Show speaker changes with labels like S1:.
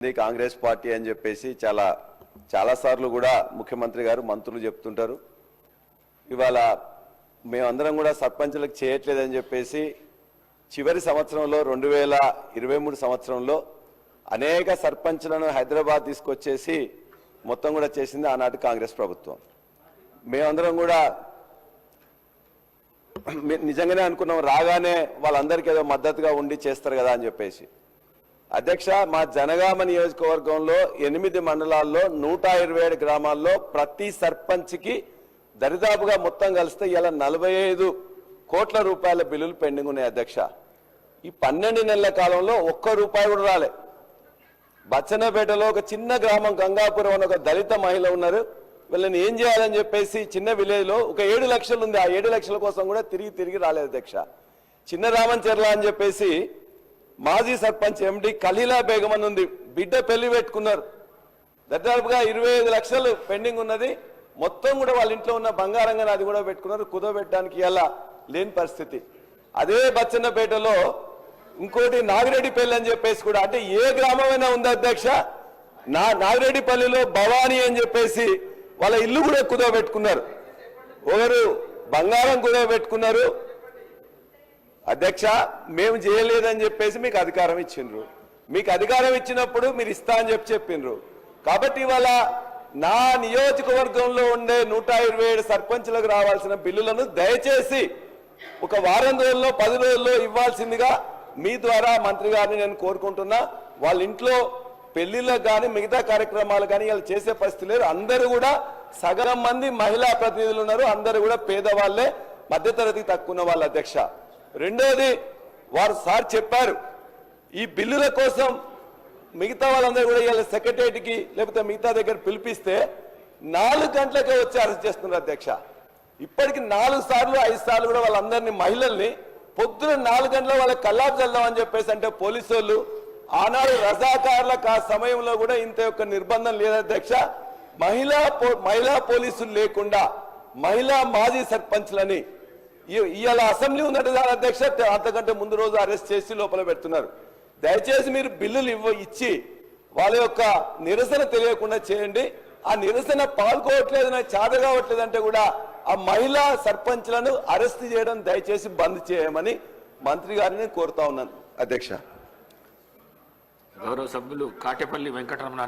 S1: Congress party అని చెప్పేసి చాలా సార్లు కూడా ముఖ్యమంత్రి గారు మంత్రులు చెప్తుంటారు. ఇవాళ మేమందరం కూడా సర్పంచులకు చేయట్లేదని చెప్పేసి చివరి సంవత్సరంలో 2023 సంవత్సరంలో అనేక సర్పంచులను హైదరాబాద్ తీసుకొచ్చేసి మొత్తం కూడా చేసింది ఆనాటి కాంగ్రెస్ ప్రభుత్వం. మేమందరం కూడా నిజంగానే అనుకున్నాం, రాగానే వాళ్ళందరికీ ఏదో మద్దతుగా ఉండి చేస్తారు కదా అని చెప్పేసి. అధ్యక్ష, మా జనగామ నియోజకవర్గంలో 8 మండలాల్లో 127 గ్రామాల్లో ప్రతి సర్పంచ్కి దరిదాపుగా మొత్తం కలిస్తే ఇలా 45 కోట్ల రూపాయల బిల్లులు పెండింగ్ ఉన్నాయి. అధ్యక్ష, ఈ 12 నెలల కాలంలో ఒక్క రూపాయి కూడా రాలే. బచ్చన్నపేటలో ఒక చిన్న గ్రామం గంగాపురం అని ఒక దళిత మహిళ ఉన్నారు. వీళ్ళని ఏం చేయాలని చెప్పేసి చిన్న విలేజ్లో ఒక 7 లక్షలు ఉంది. ఆ 7 లక్షల కోసం కూడా తిరిగి రాలేదు. అధ్యక్ష, చిన్న రామంచెర్ల అని చెప్పేసి మాజీ సర్పంచ్ ఎండి ఖలీలా బేగం అని ఉంది, బిడ్డ పెళ్లి పెట్టుకున్నారు. దాదాపుగా 25 లక్షలు పెండింగ్ ఉన్నది. మొత్తం కూడా వాళ్ళ ఇంట్లో ఉన్న బంగారంగా అది కూడా పెట్టుకున్నారు. కుదోబెట్టడానికి ఇలా లేని పరిస్థితి. అదే బచ్చన్నపేటలో ఇంకోటి నాగిరెడ్డిపల్లి అని చెప్పేసి కూడా, అంటే ఏ గ్రామమైనా ఉంది అధ్యక్ష, నాగిరెడ్డిపల్లిలో భవానీ అని చెప్పేసి వాళ్ళ ఇల్లు కూడా కుదోబెట్టుకున్నారు. ఒకరు బంగారం కుదోబెట్టుకున్నారు. అధ్యక్ష, మేము చేయలేదని చెప్పేసి మీకు అధికారం ఇచ్చిండ్రు. మీకు అధికారం ఇచ్చినప్పుడు మీరు ఇస్తా అని చెప్పిండ్రు. కాబట్టి ఇవాళ నా నియోజకవర్గంలో ఉండే 127 సర్పంచులకు రావాల్సిన బిల్లులను దయచేసి ఒక వారం రోజుల్లో 10 రోజుల్లో ఇవ్వాల్సిందిగా మీ ద్వారా మంత్రి గారిని నేను కోరుకుంటున్నా. వాళ్ళ ఇంట్లో పెళ్లిళ్ళకు కానీ మిగతా కార్యక్రమాలు కానీ వాళ్ళు చేసే పరిస్థితి లేరు. అందరూ కూడా సగం మంది మహిళా ప్రతినిధులు ఉన్నారు. అందరూ కూడా పేదవాళ్లే, మధ్యతరగతి తక్కువ ఉన్న వాళ్ళ. అధ్యక్ష, రెండోది, వారు సార్ చెప్పారు, ఈ బిల్లుల కోసం మిగతా వాళ్ళందరూ కూడా ఇలా సెక్రటరీకి లేకపోతే మిగతా దగ్గర పిలిపిస్తే 4 గంటలకే వచ్చి అరెస్ట్ చేస్తున్నారు. అధ్యక్ష, ఇప్పటికి 4 సార్లు 5 సార్లు కూడా వాళ్ళందరినీ మహిళల్ని పొద్దున 4 గంటల వాళ్ళకి కల్లాపు చల్దామని చెప్పేసి అంటే పోలీసు వాళ్ళు ఆనాడు రజాకారులకు ఆ సమయంలో కూడా ఇంత యొక్క నిర్బంధం లేదు. అధ్యక్ష, మహిళా పోలీసులు లేకుండా మహిళా మాజీ సర్పంచ్లని ఇవాళ అసెంబ్లీ ఉన్నట్టు అధ్యక్ష, అంతకంటే ముందు రోజు అరెస్ట్ చేసి లోపల పెడుతున్నారు. దయచేసి మీరు బిల్లులు ఇచ్చి వాళ్ళ యొక్క నిరసన తెలియకుండా చేయండి. ఆ నిరసన పాల్గొవట్లేదు, నాకు చేత కావట్లేదు అంటే కూడా ఆ మహిళా సర్పంచ్లను అరెస్ట్ చేయడం దయచేసి బంద్ చేయమని మంత్రి గారిని కోరుతా ఉన్నాను. అధ్యక్ష,
S2: గౌరవ సభ్యులు కాటేపల్లి వెంకటరమణ.